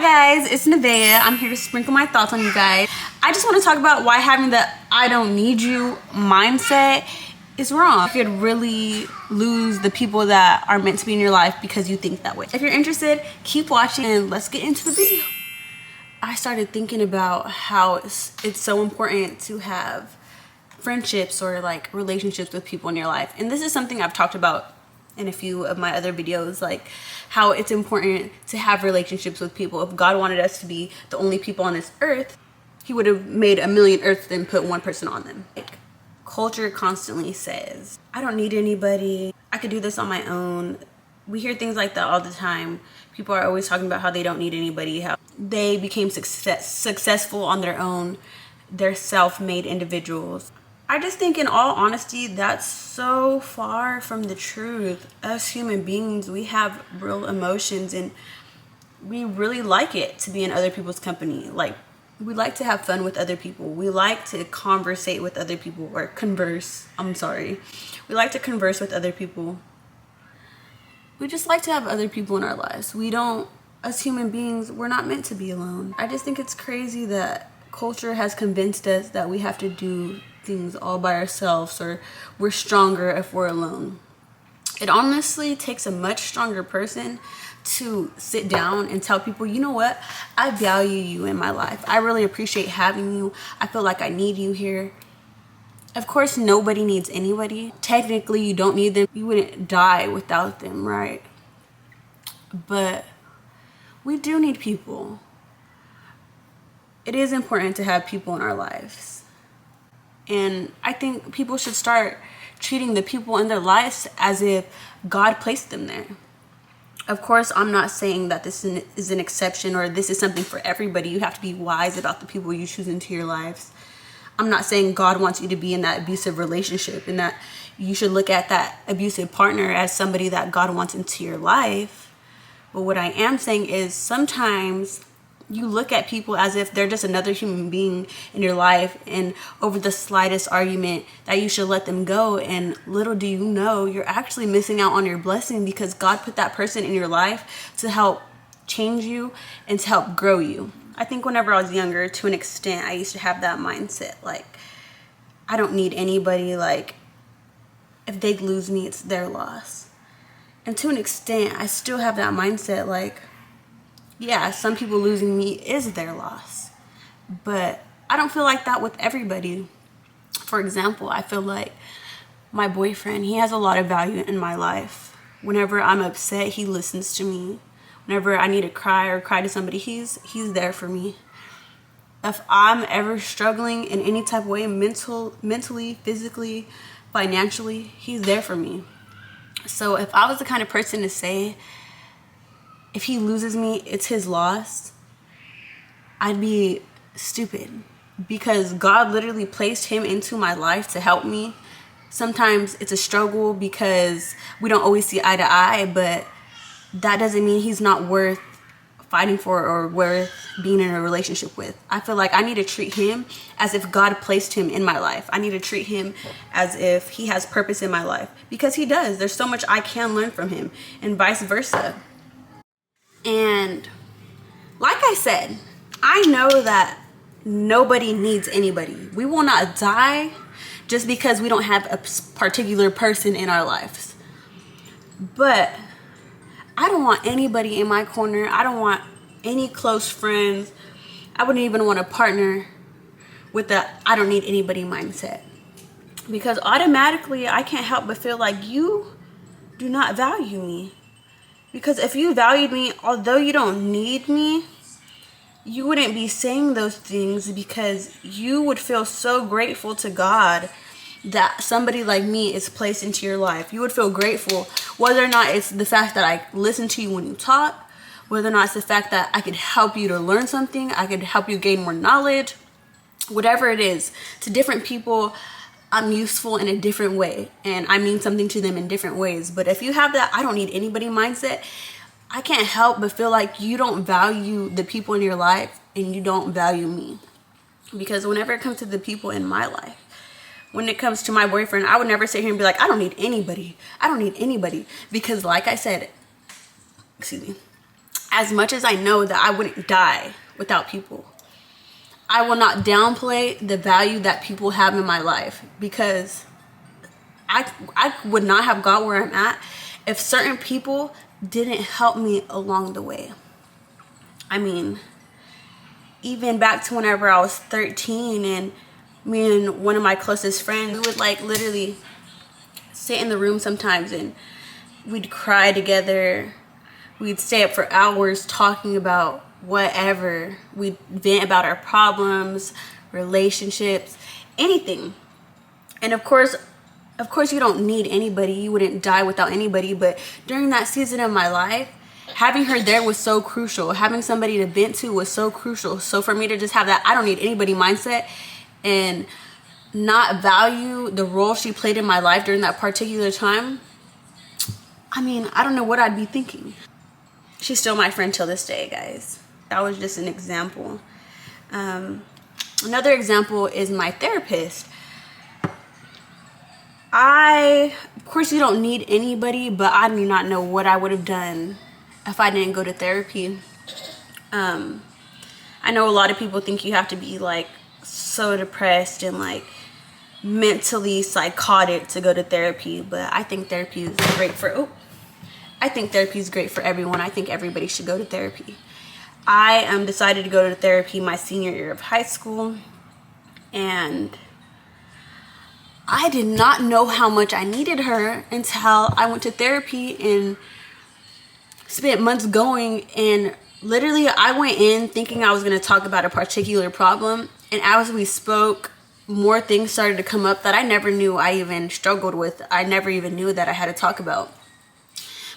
guys, it's Nevaeh. I'm here to sprinkle my thoughts on you guys. I just want to talk about why having the I don't need you mindset is wrong. You could really lose the people that are meant to be in your life because you think that way. If you're interested, keep watching and let's get into the video. I started thinking about how it's so important to have friendships or like relationships with people in your life. And this is something I've talked about in a few of my other videos, like how it's important to have relationships with people. If God wanted us to be the only people on this earth, he would have made a million earths and put one person on them. Like, culture constantly says, I don't need anybody, I could do this on my own. We hear things like that all the time. People are always talking about how they don't need anybody, how they became successful on their own. They're self-made individuals. I just think, in all honesty, that's so far from the truth. Us human beings, we have real emotions and we really like it to be in other people's company. Like, we like to have fun with other people. We like to conversate with other people, or converse. We like to converse with other people. We just like to have other people in our lives. We don't, as human beings, we're not meant to be alone. I just think it's crazy that culture has convinced us that we have to do things all by ourselves, or we're stronger if we're alone. It honestly takes a much stronger person to sit down and tell people, you know what, I value you in my life. I really appreciate having you. I feel like I need you here. Of course, nobody needs anybody. Technically, you don't need them. You wouldn't die without them, right? But we do need people. It is important to have people in our lives. And I think people should start treating the people in their lives as if God placed them there. Of course, I'm not saying that this is an exception or this is something for everybody. You have to be wise about the people you choose into your lives. I'm not saying God wants you to be in that abusive relationship and that you should look at that abusive partner as somebody that God wants into your life. But what I am saying is sometimes you look at people as if they're just another human being in your life, and over the slightest argument that you should let them go. And little do you know, you're actually missing out on your blessing, because God put that person in your life to help change you and to help grow you. I think whenever I was younger, to an extent, I used to have that mindset, like, I don't need anybody, like, if they lose me, it's their loss. And to an extent, I still have that mindset, like, yeah, some people losing me is their loss, but I don't feel like that with everybody. For example, I feel like my boyfriend, he has a lot of value in my life. Whenever I'm upset, he listens to me. Whenever I need to cry or cry to somebody, he's there for me. If I'm ever struggling in any type of way, mentally, physically, financially, he's there for me. So if I was the kind of person to say, if he loses me, it's his loss, I'd be stupid, because God literally placed him into my life to help me. Sometimes it's a struggle because we don't always see eye to eye, but that doesn't mean he's not worth fighting for or worth being in a relationship with. I feel like I need to treat him as if God placed him in my life. I need to treat him as if he has purpose in my life, because he does. There's so much I can learn from him, and vice versa. And like I said, I know that nobody needs anybody. We will not die just because we don't have a particular person in our lives. But I don't want anybody in my corner. I don't want any close friends. I wouldn't even want to partner with the I don't need anybody mindset, because automatically I can't help but feel like you do not value me. Because if you valued me, although you don't need me, you wouldn't be saying those things, because you would feel so grateful to God that somebody like me is placed into your life. You would feel grateful, whether or not it's the fact that I listen to you when you talk, whether or not it's the fact that I could help you to learn something, I could help you gain more knowledge, whatever it is. To different people, I'm useful in a different way, and I mean something to them in different ways. But if you have that I don't need anybody mindset, I can't help but feel like you don't value the people in your life and you don't value me. Because whenever it comes to the people in my life, when it comes to my boyfriend, I would never sit here and be like, I don't need anybody. I don't need anybody. Because like I said, as much as I know that I wouldn't die without people, I will not downplay the value that people have in my life, because I would not have got where I'm at if certain people didn't help me along the way. I mean, even back to whenever I was 13, and me and one of my closest friends, we would like literally sit in the room sometimes and we'd cry together. We'd stay up for hours talking about whatever. We'd vent about our problems, relationships, anything. And of course you don't need anybody. You wouldn't die without anybody. But during that season of my life, having her there was so crucial. Having somebody to vent to was so crucial. So for me to just have that I don't need anybody mindset and not value the role she played in my life during that particular time, I mean, I don't know what I'd be thinking. She's still my friend till this day, guys. That was just an example. Another example is my therapist. Of course, you don't need anybody, but I do not know what I would have done if I didn't go to therapy. I know a lot of people think you have to be like so depressed and like mentally psychotic to go to therapy, but I think therapy is great for everyone. I think everybody should go to therapy. I decided to go to therapy my senior year of high school, and I did not know how much I needed her until I went to therapy and spent months going. And literally I went in thinking I was going to talk about a particular problem, and as we spoke, more things started to come up that I never knew I even struggled with. I never even knew that I had to talk about.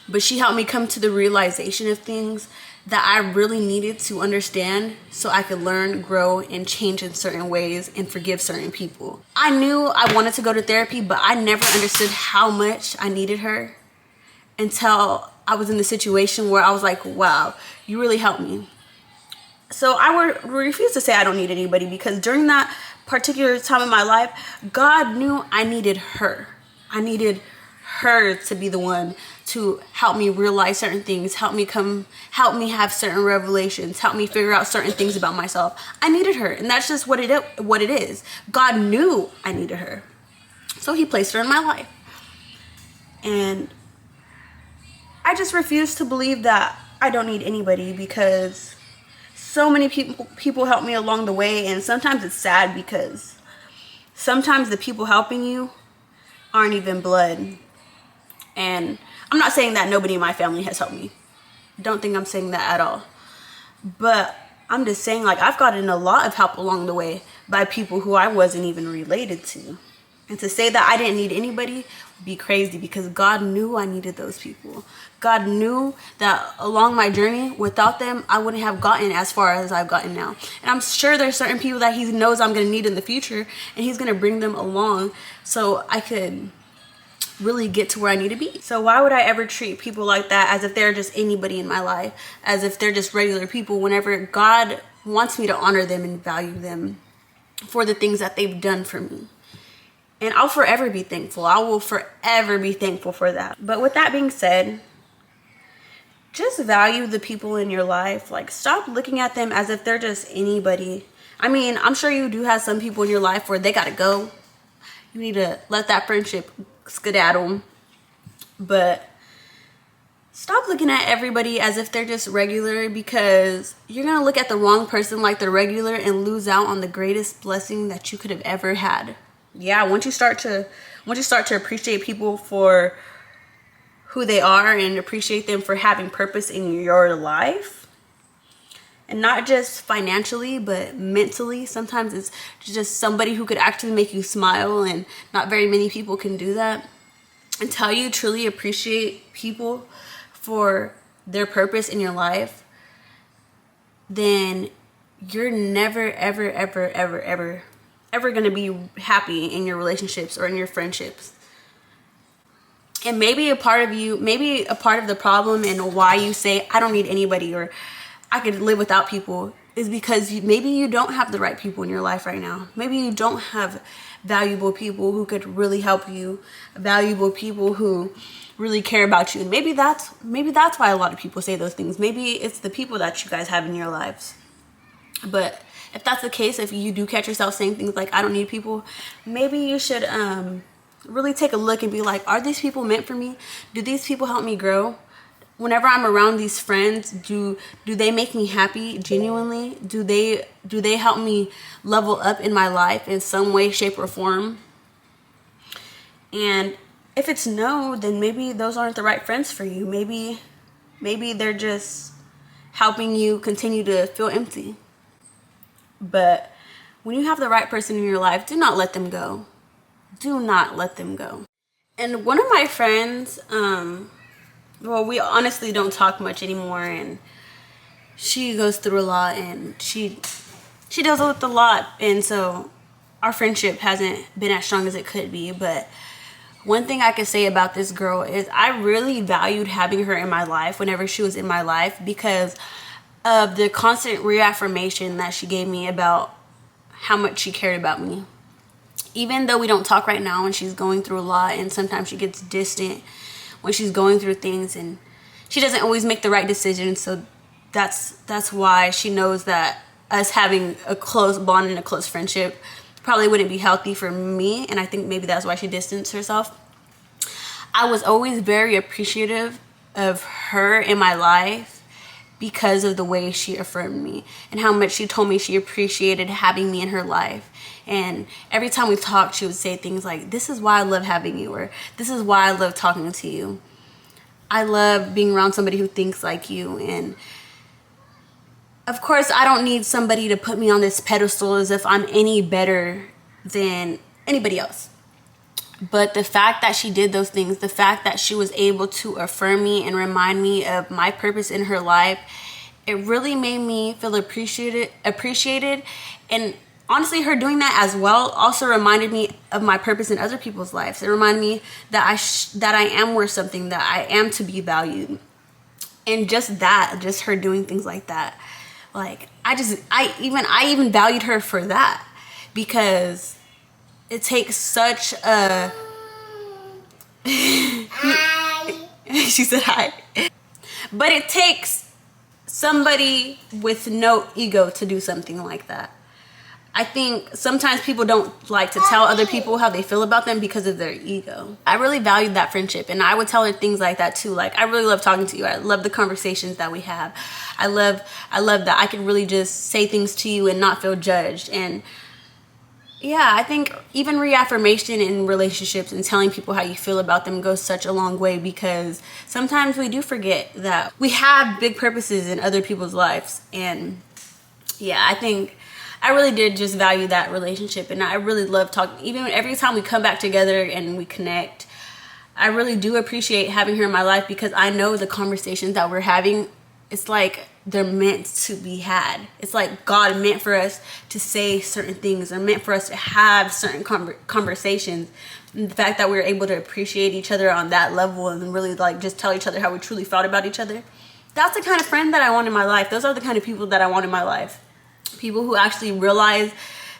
But she helped me come to the realization of things that I really needed to understand so I could learn, grow, and change in certain ways and forgive certain people. I knew I wanted to go to therapy, but I never understood how much I needed her until I was in the situation where I was like, wow, you really helped me. So I refuse to say I don't need anybody, because during that particular time in my life, God knew I needed her. I needed her to be the one to help me realize certain things, help me have certain revelations, help me figure out certain things about myself. I needed her, and that's just what it is. God knew I needed her, so he placed her in my life. And I just refuse to believe that I don't need anybody, because so many people help me along the way. And sometimes it's sad, because sometimes the people helping you aren't even blood. And I'm not saying that nobody in my family has helped me. Don't think I'm saying that at all. But I'm just saying, like, I've gotten a lot of help along the way by people who I wasn't even related to. And to say that I didn't need anybody would be crazy, because God knew I needed those people. God knew that along my journey, without them, I wouldn't have gotten as far as I've gotten now. And I'm sure there's certain people that he knows I'm going to need in the future, and he's going to bring them along so I could really get to where I need to be. So why would I ever treat people like that as if they're just anybody in my life, as if they're just regular people, whenever God wants me to honor them and value them for the things that they've done for me? And I'll forever be thankful. I will forever be thankful for that. But with that being said, just value the people in your life. Like, stop looking at them as if they're just anybody. I mean, I'm sure you do have some people in your life where they gotta go. You need to let that friendship skedaddle. But stop looking at everybody as if they're just regular, because you're gonna look at the wrong person like they're regular and lose out on the greatest blessing that you could have ever had. Yeah, once you start to appreciate people for who they are and appreciate them for having purpose in your life, and not just financially but mentally. Sometimes it's just somebody who could actually make you smile, and not very many people can do that. Until you truly appreciate people for their purpose in your life, then you're never ever going to be happy in your relationships or in your friendships. And maybe a part of the problem and why you say I don't need anybody or I could live without people is because maybe you don't have the right people in your life right now. Maybe you don't have valuable people who could really help you, valuable people who really care about you. And maybe that's why a lot of people say those things. Maybe it's the people that you guys have in your lives. But if that's the case, if you do catch yourself saying things like, I don't need people, maybe you should really take a look and be like, are these people meant for me? Do these people help me grow? Whenever I'm around these friends, do they make me happy genuinely? Do they help me level up in my life in some way, shape, or form? And if it's no, then maybe those aren't the right friends for you. Maybe they're just helping you continue to feel empty. But when you have the right person in your life, do not let them go. Do not let them go. And one of my friends, well, we honestly don't talk much anymore, and she goes through a lot, and she deals with a lot, and so our friendship hasn't been as strong as it could be. But one thing I can say about this girl is I really valued having her in my life whenever she was in my life, because of the constant reaffirmation that she gave me about how much she cared about me. Even though we don't talk right now and she's going through a lot, and sometimes she gets distant when she's going through things, and she doesn't always make the right decisions. So that's why she knows that us having a close bond and a close friendship probably wouldn't be healthy for me, and I think maybe that's why she distanced herself. I was always very appreciative of her in my life because of the way she affirmed me and how much she told me she appreciated having me in her life. And every time we talked, she would say things like, this is why I love having you, or this is why I love talking to you. I love being around somebody who thinks like you. And of course, I don't need somebody to put me on this pedestal as if I'm any better than anybody else. But the fact that she did those things, the fact that she was able to affirm me and remind me of my purpose in her life, it really made me feel appreciated. And honestly, her doing that as well also reminded me of my purpose in other people's lives. It reminded me that I am worth something, that I am to be valued. And just her doing things like that, like I even valued her for that, because it takes such a she said hi. But it takes somebody with no ego to do something like that. I think sometimes people don't like to tell other people how they feel about them because of their ego. I really valued that friendship, and I would tell her things like that too. Like, I really love talking to you. I love the conversations that we have. I love that I can really just say things to you and not feel judged. And yeah, I think even reaffirmation in relationships and telling people how you feel about them goes such a long way, because sometimes we do forget that we have big purposes in other people's lives. And yeah, I think I really did just value that relationship, and I really love talking. Even every time we come back together and we connect, I really do appreciate having her in my life, because I know the conversations that we're having, it's like they're meant to be had. It's like God meant for us to say certain things, or meant for us to have certain conversations. And the fact that we were able to appreciate each other on that level and really like just tell each other how we truly felt about each other, that's the kind of friend that I want in my life. Those are the kind of people that I want in my life. People who actually realize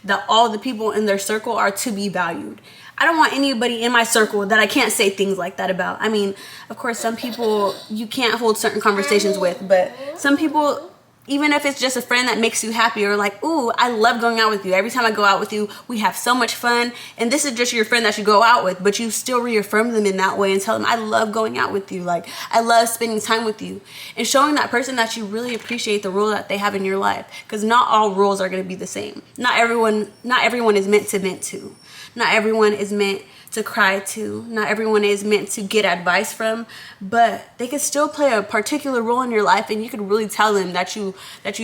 that all the people in their circle are to be valued. I don't want anybody in my circle that I can't say things like that about. I mean, of course, some people you can't hold certain conversations with, but some people, even if it's just a friend that makes you happy, or like, ooh, I love going out with you. Every time I go out with you, we have so much fun. And this is just your friend that you go out with, but you still reaffirm them in that way and tell them, I love going out with you. Like, I love spending time with you. And showing that person that you really appreciate the role that they have in your life. Because not all roles are going to be the same. Not everyone is meant to vent to. Not everyone is meant to cry to. Not everyone is meant to get advice from, but they can still play a particular role in your life, and you can really tell them that you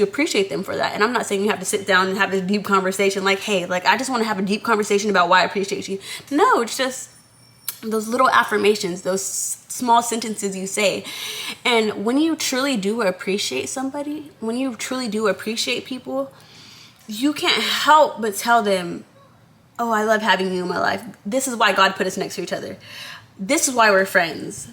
appreciate them for that. And I'm not saying you have to sit down and have this deep conversation like, hey, like, I just want to have a deep conversation about why I appreciate you. No, it's just those little affirmations, those small sentences you say. And when you truly do appreciate somebody, when you truly do appreciate people, you can't help but tell them, oh, I love having you in my life. This is why God put us next to each other. This is why we're friends.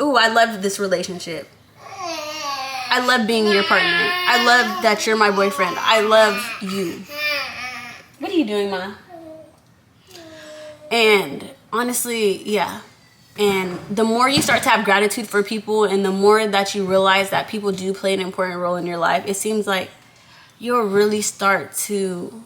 Oh, I love this relationship. I love being your partner. I love that you're my boyfriend. I love you. What are you doing, Ma? And honestly, yeah, And the more you start to have gratitude for people, and the more that you realize that people do play an important role in your life, it seems like you'll really start to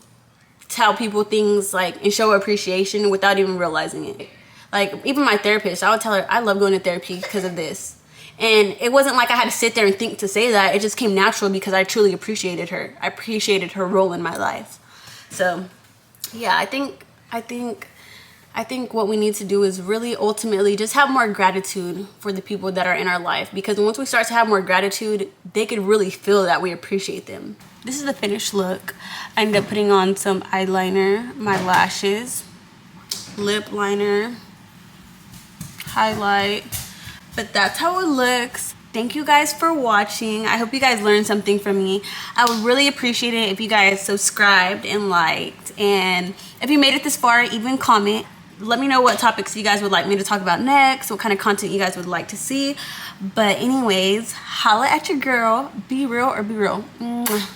tell people things like and show appreciation without even realizing it. Like even my therapist, I would tell her I love going to therapy because of this. And it wasn't like I had to sit there and think to say that. It just came natural because I truly appreciated her. I appreciated her role in my life. So yeah, I think what we need to do is really ultimately just have more gratitude for the people that are in our life, because once we start to have more gratitude, they could really feel that we appreciate them. This is the finished look. I ended up putting on some eyeliner, my lashes, lip liner, highlight, but that's how it looks. Thank you guys for watching. I hope you guys learned something from me. I would really appreciate it if you guys subscribed and liked, and if you made it this far, even comment. Let me know what topics you guys would like me to talk about next, what kind of content you guys would like to see. But anyways, holla at your girl. Be real or be real. Mwah.